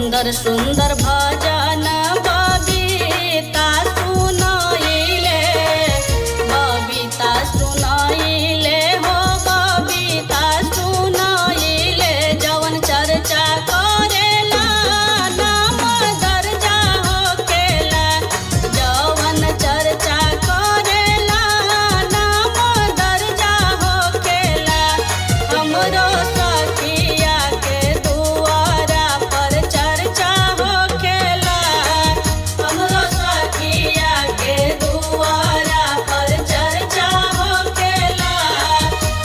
सुंदर सुंदर भजन बबीता सुनाइले, बबीता सुनाइले हो बबीता सुनाइले। जवन चर्चा करेला नाम दर्जा होखेला, जवन चर्चा करेला नाम दर्जा होखेला। हमरो सखिया के दुआरा पर चर्चा होखेला, हमरो सखिया के दुआरा पर चर्चा होखेला,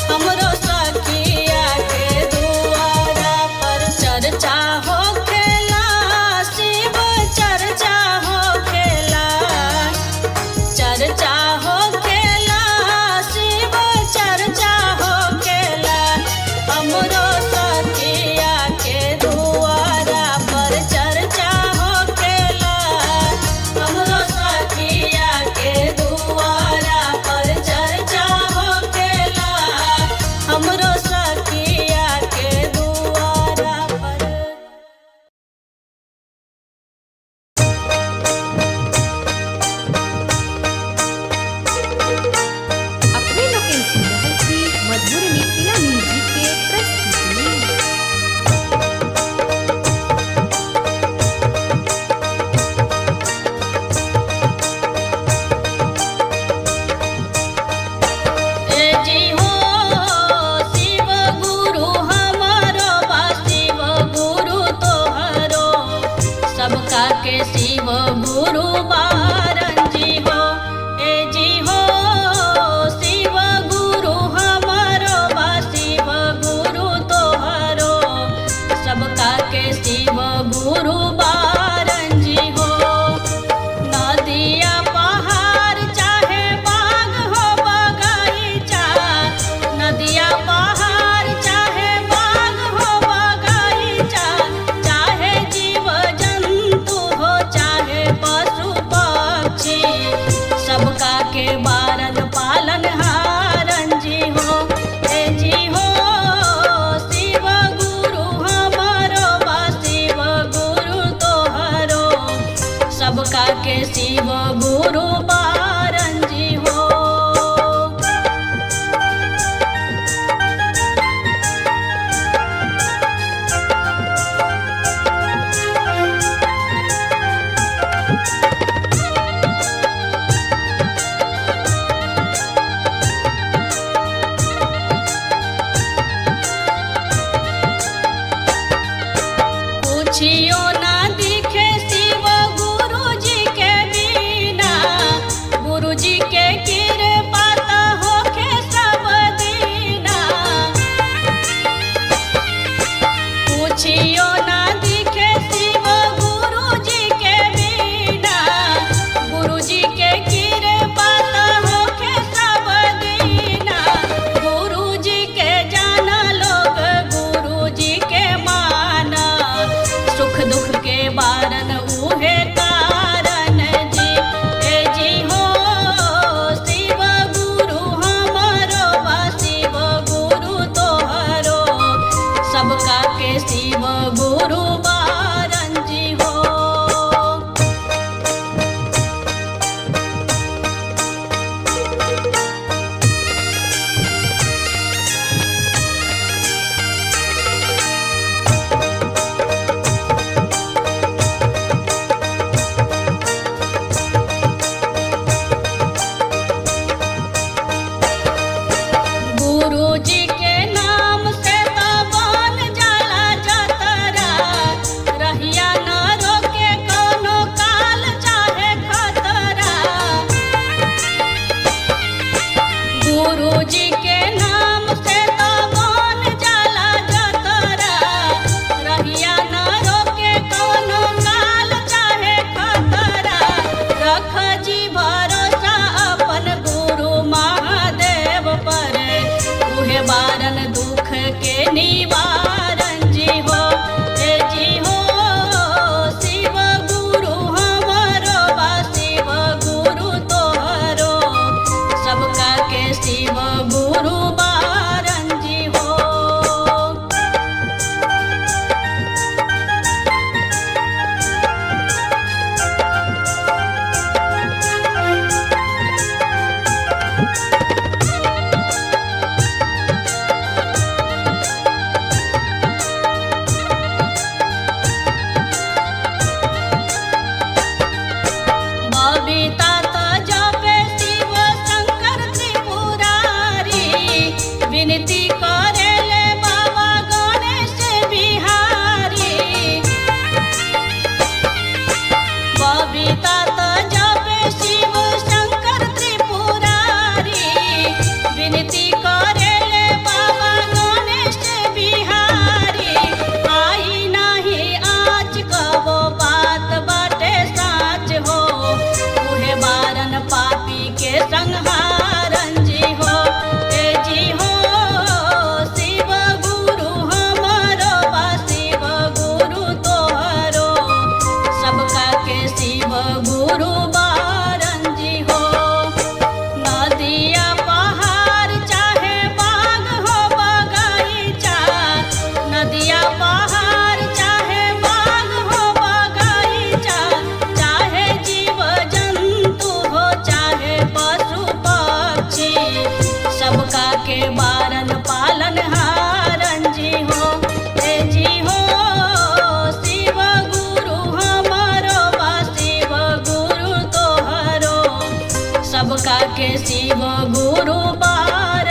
हमरो सखिया के दुआरा पर चर्चा होखेला। शिव चर्चा होखेला, चर्चा होखेला, शिव चर्चा होखेला। हमरो सखिया के दुआरा पर चर्चा होखेला, हमरो सखिया के दुआरा पर चर्चा होखेला, हमरो सखिया के दुआरा पर। अपने लोकें सुन रहल छी मधुर मिथिला म्यूजिक के प्रस्तुति। ए जी हो शिव गुरु हमारो बा शिव गुरु तोहरो, सबका के शिव गुरु बारन जी हो। ए जी हो शिव गुरु हमारो बा शिव गुरु तोहरो, सबका के शिव गुरु बारन जी हो। नदिया पहाड़ चाहे बाग हो बगीचा, नदिया पहाड़ चाहे बाग हो बगीचा, चाहे जीव जंतु हो चाहे पशु पक्षी, सबका के बारन पालन हारन जी हो। ए जी हो शिव गुरु हमारो बा शिव गुरु तोहरो, सबका के शिव गुरु बारन जी हो। पूछियो ना दिखे शिव गुरु जी के बिना, गुरु जी के कृपा त होखे सब दीना। पूछियो ना दिखे शिव गुरु जी के बिना, गुरु जी के कृपा त होखे सब दीना। गुरु जी के जाना लोग गुरु जी के माना, सुख दुख के बारन उहे कारण जी। ए जी हो शिव गुरु हमारो बा शिव गुरु तोहरो, सबका के शिव गुरु बारन जी हो। सबका के शिव गुरु बार